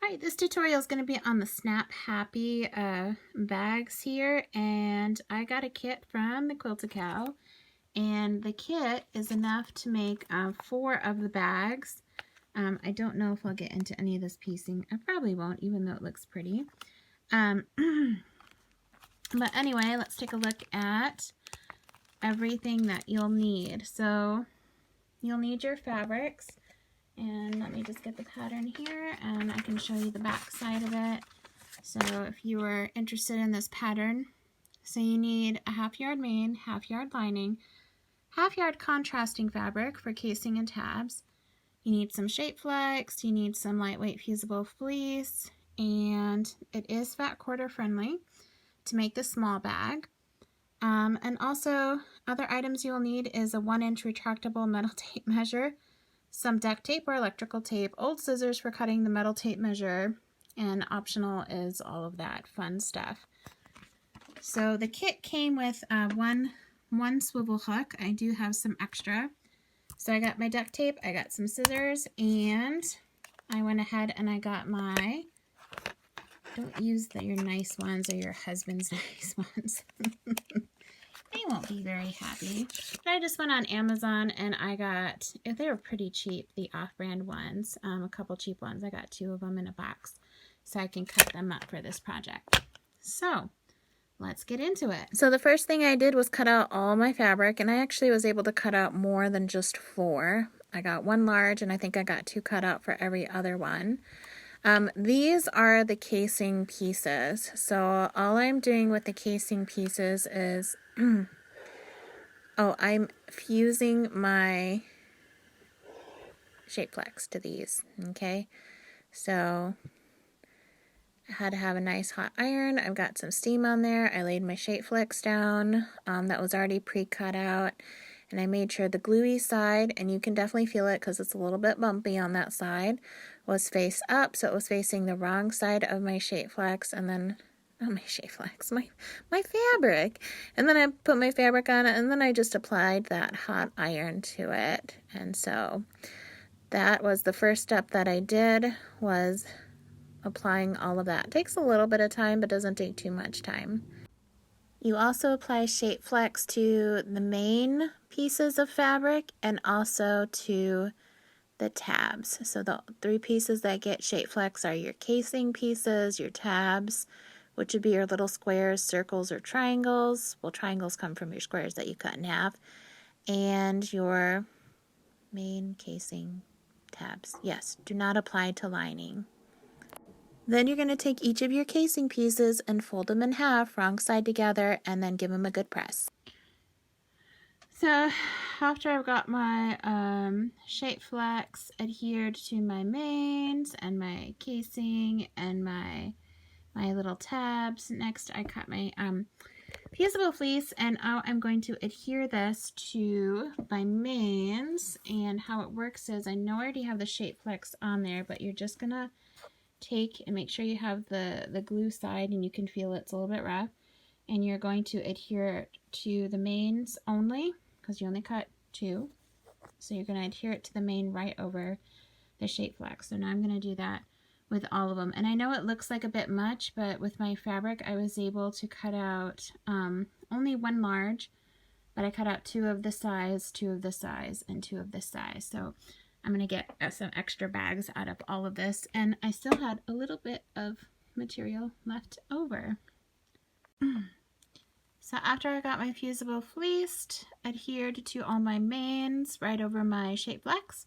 Hi, this tutorial is going to be on the Snap Happy bags here, and I got a kit from the Quilting, and the kit is enough to make 4 of the bags. I don't know if I'll get into any of this piecing. I probably won't, even though it looks pretty. But anyway, let's take a look at everything that you'll need. So you'll need your fabrics. And let me just get the pattern here and I can show you the back side of it. So if you are interested in this pattern, so you need a 1/2 yard main, 1/2 yard lining, 1/2 yard contrasting fabric for casing and tabs. You need some shape flex, you need some lightweight fusible fleece, and it is fat quarter friendly to make the small bag. And also other items you'll need is a 1-inch retractable metal tape measure, some duct tape or electrical tape, old scissors for cutting the metal tape measure, and optional is all of that fun stuff. So the kit came with one swivel hook. I do have some extra. So I got my duct tape, I got some scissors, and I went ahead and I got my, don't use your nice ones or your husband's nice ones. They won't be very happy. But I just went on Amazon and I got, they were pretty cheap, the off-brand ones, a couple cheap ones. I got 2 of them in a box so I can cut them up for this project. So let's get into it. So the first thing I did was cut out all my fabric, and I actually was able to cut out more than just 4. I got 1 large and I think I got 2 cut out for every other one. These are the casing pieces. So all I'm doing with the casing pieces is, I'm fusing my shape flex to these, okay? So I had to have a nice hot iron. I've got some steam on there. I laid my shape flex down that was already pre-cut out, and I made sure the gluey side, and you can definitely feel it because it's a little bit bumpy on that side, was face up, so it was facing the wrong side of my shape flex, and then my shape flex, my fabric, and then I put my fabric on it, and then I just applied that hot iron to it. And so that was the first step that I did, was applying all of that. It takes a little bit of time, but doesn't take too much time. You also apply shape flex to the main pieces of fabric and also to the tabs. So the 3 pieces that get shape flex are your casing pieces, your tabs, which would be your little squares, circles, or triangles. Well, triangles come from your squares that you cut in half, and your main casing tabs. Yes, do not apply to lining. Then you're going to take each of your casing pieces and fold them in half, wrong side together, and then give them a good press. So after I've got my shape flex adhered to my mains and my casing and my little tabs, next I cut my fusible fleece, and I'm going to adhere this to my mains. And how it works is, I know I already have the shape flex on there, but you're just gonna take and make sure you have the glue side, and you can feel it's a little bit rough, and you're going to adhere it to the mains only, because you only cut 2, so you're going to adhere it to the main right over the shape flex. So now I'm going to do that with all of them, and I know it looks like a bit much, but with my fabric I was able to cut out only 1 large, but I cut out 2 of the size, 2 of the size, and 2 of this size. So I'm going to get some extra bags out of all of this, and I still had a little bit of material left over. So after I got my fusible fleeced, adhered to all my mains right over my shape flex,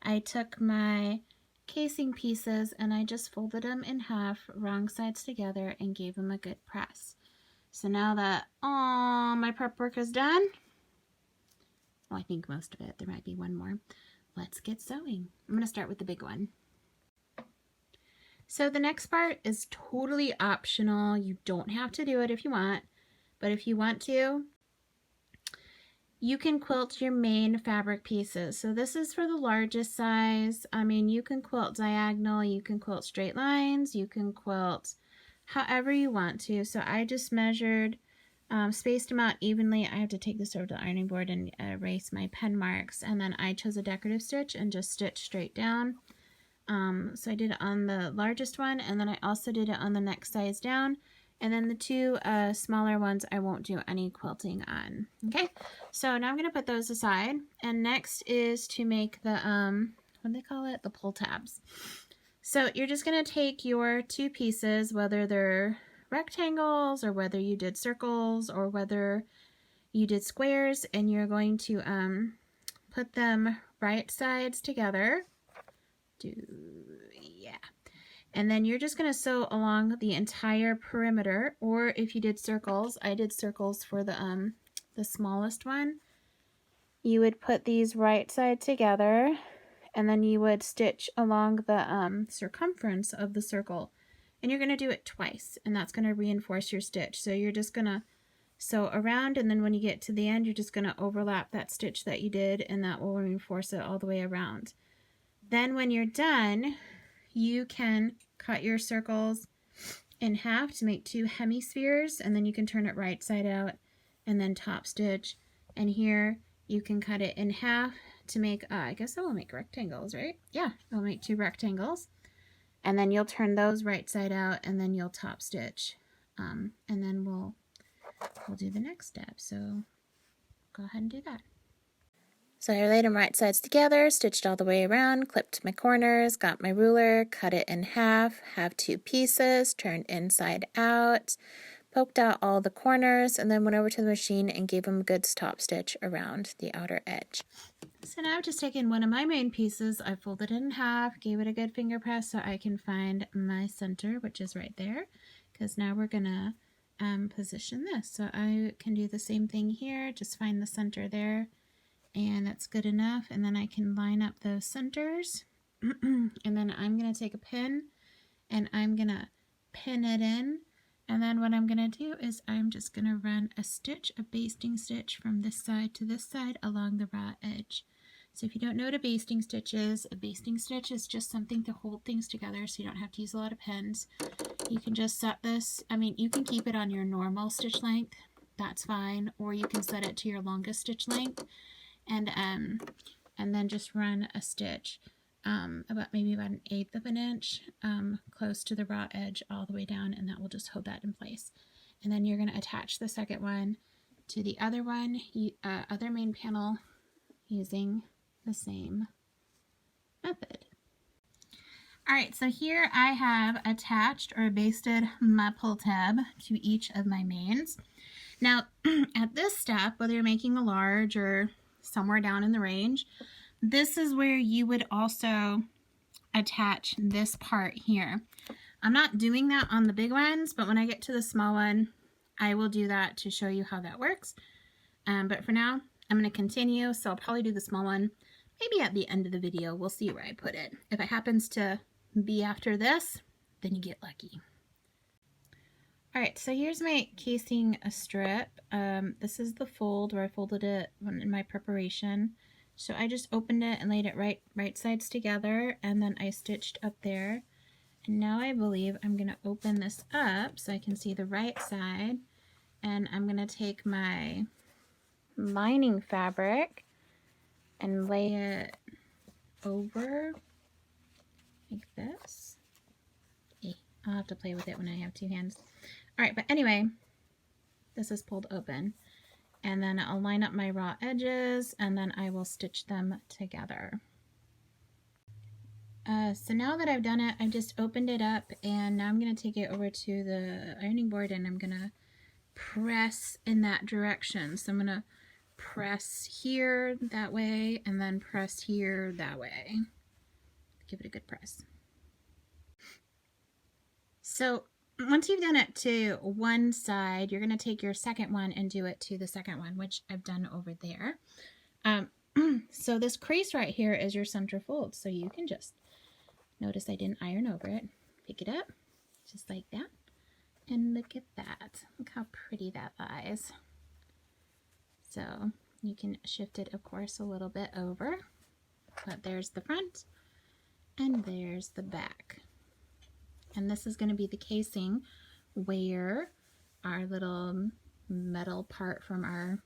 I took my casing pieces and I just folded them in half, wrong sides together, and gave them a good press. So now that all my prep work is done, well, I think most of it, there might be one more. Let's get sewing. I'm going to start with the big one. So the next part is totally optional. You don't have to do it if you want, but if you want to, you can quilt your main fabric pieces. So this is for the largest size. I mean, you can quilt diagonal, you can quilt straight lines, you can quilt however you want to. So I just measured, spaced them out evenly. I have to take this over to the ironing board and erase my pen marks, and then I chose a decorative stitch and just stitched straight down So I did it on the largest one, and then I also did it on the next size down. And then the two smaller ones I won't do any quilting on. Okay, so now I'm going to put those aside. And next is to make the, what do they call it? The pull tabs. So you're just going to take your two pieces, whether they're rectangles or whether you did circles or whether you did squares, and you're going to put them right sides together. Yeah. And then you're just going to sew along the entire perimeter, or if you did circles, I did circles for the smallest one. You would put these right side together, and then you would stitch along the circumference of the circle. And you're going to do it twice, and that's going to reinforce your stitch. So you're just going to sew around, and then when you get to the end, you're just going to overlap that stitch that you did, and that will reinforce it all the way around. Then when you're done, you can cut your circles in half to make two hemispheres, and then you can turn it right side out and then top stitch. And here you can cut it in half to make, I guess that will make rectangles, right? Yeah, it'll make two rectangles. And then you'll turn those right side out, and then you'll top stitch. And then we'll do the next step. So go ahead and do that. So I laid them right sides together, stitched all the way around, clipped my corners, got my ruler, cut it in half, have two pieces, turned inside out, poked out all the corners, and then went over to the machine and gave them a good top stitch around the outer edge. So now I've just taken one of my main pieces, I folded it in half, gave it a good finger press so I can find my center, which is right there, because now we're going to position this. So I can do the same thing here, just find the center there. And that's good enough, and then I can line up those centers. And then I'm going to take a pin and I'm going to pin it in, and then what I'm going to do is I'm just going to run a stitch, a basting stitch from this side to this side along the raw edge. So if you don't know what a basting stitch is just something to hold things together so you don't have to use a lot of pins. You can just set this, I mean, you can keep it on your normal stitch length, that's fine, or you can set it to your longest stitch length. And then just run a stitch about an 1/8 of an inch close to the raw edge all the way down, and that will just hold that in place. And then you're going to attach the second one to the other one, other main panel, using the same method. Alright, so here I have attached or basted my pull tab to each of my mains. Now at this step, whether you're making a large or somewhere down in the range, this is where you would also attach this part here. I'm not doing that on the big ones, but when I get to the small one, I will do that to show you how that works. But for now, I'm going to continue, so I'll probably do the small one maybe at the end of the video. We'll see where I put it. If it happens to be after this, then you get lucky. Alright, so here's my casing strip. This is the fold where I folded it in my preparation. So I just opened it and laid it right sides together, and then I stitched up there. And now I believe I'm going to open this up so I can see the right side. And I'm going to take my lining fabric and lay it over like this. I'll have to play with it when I have two hands. Alright, but anyway, this is pulled open. And then I'll line up my raw edges, and then I will stitch them together. So now that I've done it, I've just opened it up, and now I'm going to take it over to the ironing board, and I'm going to press in that direction. So I'm going to press here that way, and then press here that way. Give it a good press. So once you've done it to one side, you're going to take your second one and do it to the second one, which I've done over there. So this crease right here is your center fold. So you can just, notice I didn't iron over it, pick it up just like that. And look at that. Look how pretty that lies. So you can shift it, of course, a little bit over. But there's the front and there's the back. And this is going to be the casing where our little metal part from our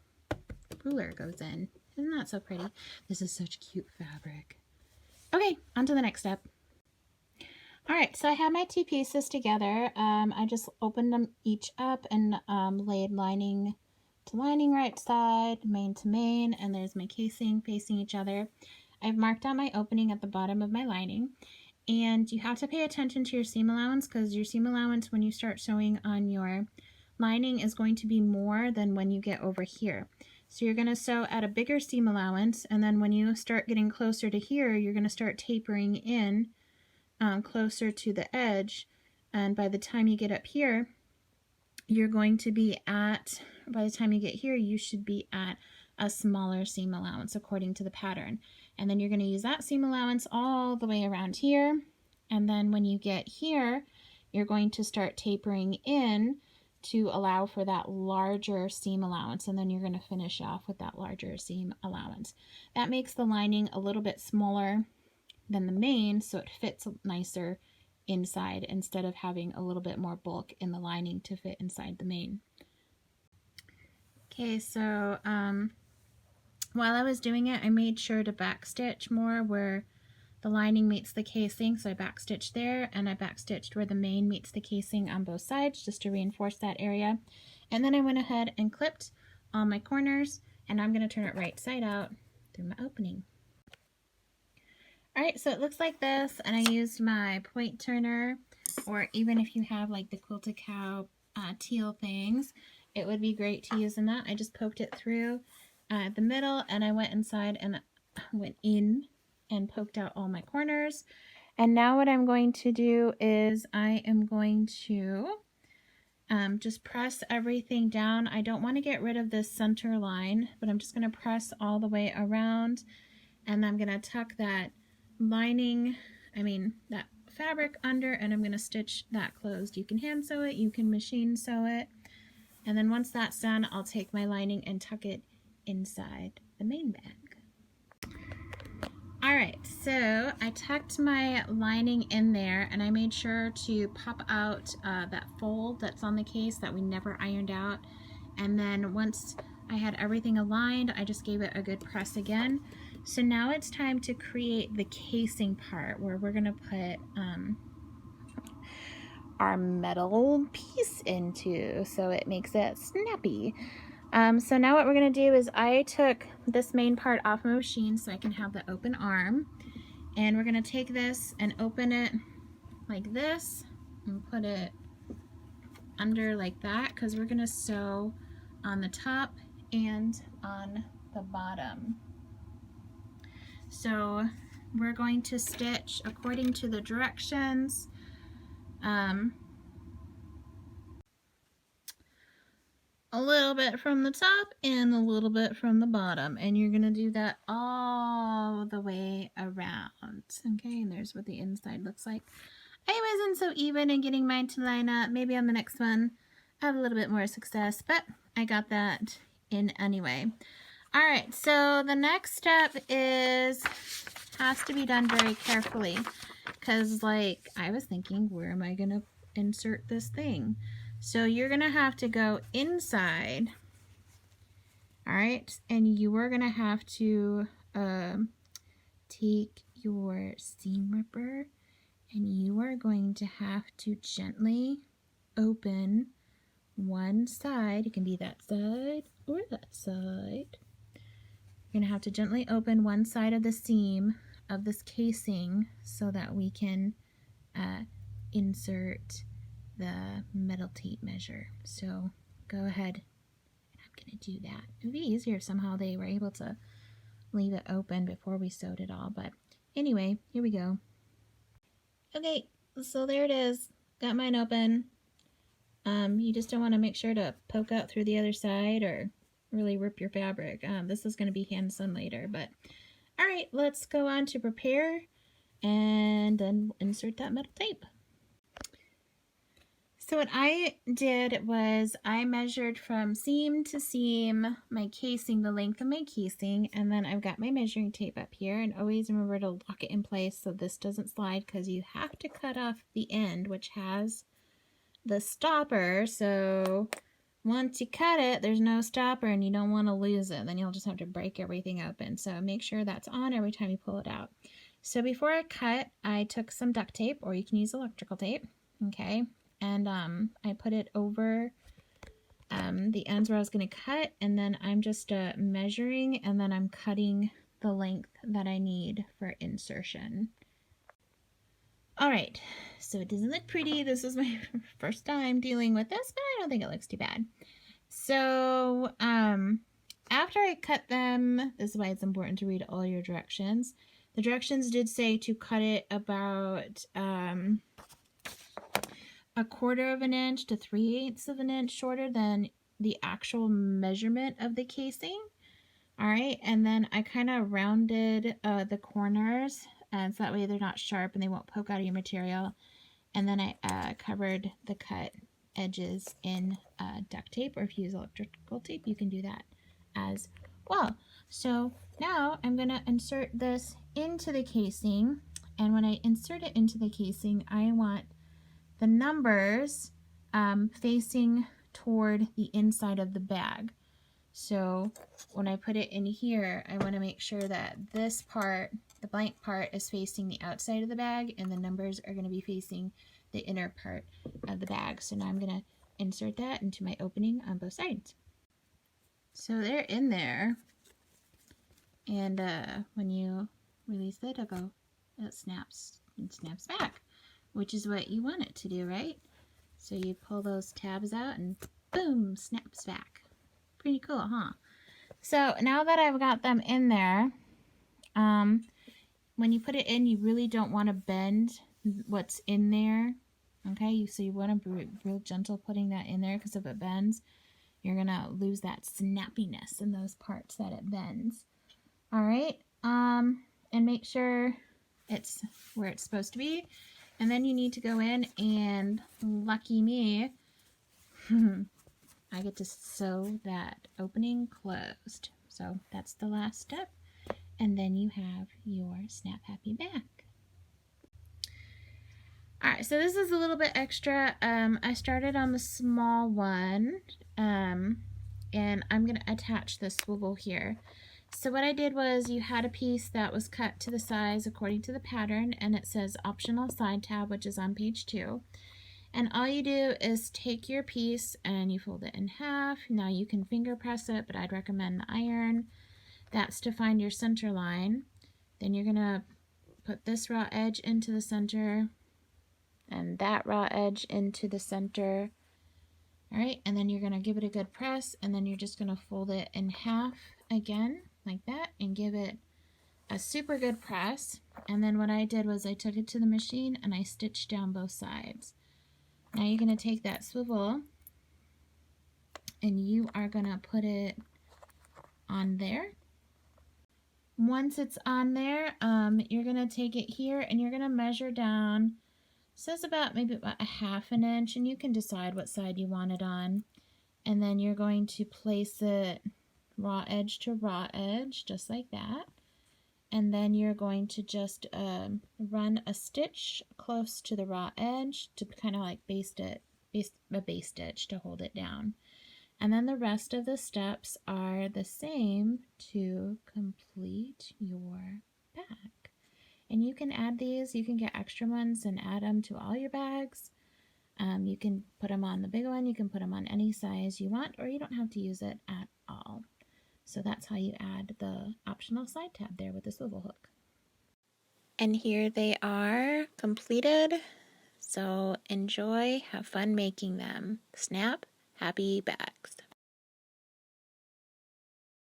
ruler goes in. Isn't that so pretty? This is such cute fabric. Okay, on to the next step. All right, so I have my two pieces together. I just opened them each up and laid lining to lining right side, main to main, and there's my casing facing each other. I've marked out my opening at the bottom of my lining, and you have to pay attention to your seam allowance because your seam allowance when you start sewing on your lining is going to be more than when you get over here. So you're going to sew at a bigger seam allowance, and then when you start getting closer to here, you're going to start tapering in closer to the edge, and by the time you get up here, you're going to be at, by the time you get here, you should be at a smaller seam allowance according to the pattern. And then you're going to use that seam allowance all the way around here. And then when you get here, you're going to start tapering in to allow for that larger seam allowance. And then you're going to finish off with that larger seam allowance. That makes the lining a little bit smaller than the main, so it fits nicer inside instead of having a little bit more bulk in the lining to fit inside the main. Okay, so while I was doing it, I made sure to backstitch more where the lining meets the casing, so I backstitched there, and I backstitched where the main meets the casing on both sides just to reinforce that area. And then I went ahead and clipped all my corners, and I'm going to turn it right side out through my opening. Alright, so it looks like this, and I used my point turner, or even if you have like the Quilted Cow teal things, it would be great to use in that. I just poked it through the middle, and I went inside and went in and poked out all my corners. And now what I'm going to do is I am going to just press everything down. I don't want to get rid of this center line, but I'm just going to press all the way around, and I'm going to tuck that that fabric under, and I'm going to stitch that closed. You can hand sew it, you can machine sew it, and then once that's done, I'll take my lining and tuck it inside the main bag. Alright, so I tucked my lining in there, and I made sure to pop out that fold that's on the case that we never ironed out, and then once I had everything aligned, I just gave it a good press again. So now it's time to create the casing part where we're going to put our metal piece into so it makes it snappy. So now what we're going to do is I took this main part off my machine so I can have the open arm, and we're going to take this and open it like this and put it under like that because we're going to sew on the top and on the bottom. So we're going to stitch according to the directions. A little bit from the top and a little bit from the bottom, and you're going to do that all the way around. Okay, and there's what the inside looks like. I wasn't so even in getting mine to line up. Maybe on the next one I have a little bit more success, but I got that in anyway. Alright, so the next step has to be done very carefully, because like I was thinking, where am I going to insert this thing? So you're going to have to go inside, alright, and you are going to have to take your seam ripper, and you are going to have to gently open one side. It can be that side or that side. You're going to have to gently open one side of the seam of this casing so that we can insert the metal tape measure. So go ahead, and I'm going to do that. It would be easier if somehow they were able to leave it open before we sewed it all, but anyway, here we go. Okay, so there it is. Got mine open. You just don't want to make sure to poke out through the other side or really rip your fabric. This is going to be hand sewn later, but all right, let's go on to prepare and then insert that metal tape. So what I did was I measured from seam to seam my casing, the length of my casing, and then I've got my measuring tape up here, and always remember to lock it in place so this doesn't slide, because you have to cut off the end which has the stopper. So once you cut it, there's no stopper and you don't want to lose it. Then you'll just have to break everything open. So make sure that's on every time you pull it out. So before I cut, I took some duct tape, or you can use electrical tape, okay? And I put it over the ends where I was going to cut, and then I'm just measuring, and then I'm cutting the length that I need for insertion. All right, so it doesn't look pretty. This is my first time dealing with this, but I don't think it looks too bad. So after I cut them, this is why it's important to read all your directions. The directions did say to cut it about 1/4 of an inch to 3/8 of an inch shorter than the actual measurement of the casing. All right, and then I kind of rounded the corners, so that way they're not sharp and they won't poke out of your material. And then I covered the cut edges in duct tape, or if you use electrical tape, you can do that as well. So now I'm going to insert this into the casing, and when I insert it into the casing, I want the numbers facing toward the inside of the bag. So when I put it in here, I want to make sure that this part, the blank part, is facing the outside of the bag, and the numbers are going to be facing the inner part of the bag. So now I'm going to insert that into my opening on both sides. So they're in there, and when you release it, it snaps and snaps back, which is what you want it to do, right? So you pull those tabs out and boom, snaps back. Pretty cool, huh? So now that I've got them in there, when you put it in, you really don't want to bend what's in there. Okay, so you want to be real gentle putting that in there, because if it bends, you're gonna lose that snappiness in those parts that it bends. All right, and make sure it's where it's supposed to be. And then you need to go in, and lucky me, I get to sew that opening closed. So that's the last step. And then you have your Snap Happy bag. All right, so this is a little bit extra. I started on the small one, and I'm going to attach the swivel here. So what I did was, you had a piece that was cut to the size according to the pattern, and it says optional side tab, which is on page 2. And all you do is take your piece and you fold it in half. Now you can finger press it, but I'd recommend the iron. That's to find your center line. Then you're gonna put this raw edge into the center and that raw edge into the center. All right, and then you're gonna give it a good press, and then you're just gonna fold it in half again like that and give it a super good press. And then what I did was, I took it to the machine and I stitched down both sides. Now you're going to take that swivel and you are going to put it on there. Once it's on there, you're going to take it here and you're going to measure down. It says maybe about 1/2 inch, and you can decide what side you want it on. And then you're going to place it raw edge to raw edge, just like that. And then you're going to just run a stitch close to the raw edge to kind of like baste it, a base stitch to hold it down. And then the rest of the steps are the same to complete your bag. And you can add these, you can get extra ones and add them to all your bags. You can put them on the big one, you can put them on any size you want, or you don't have to use it at all. So that's how you add the optional side tab there with the swivel hook. And here they are completed. So enjoy, have fun making them. Snap Happy bags.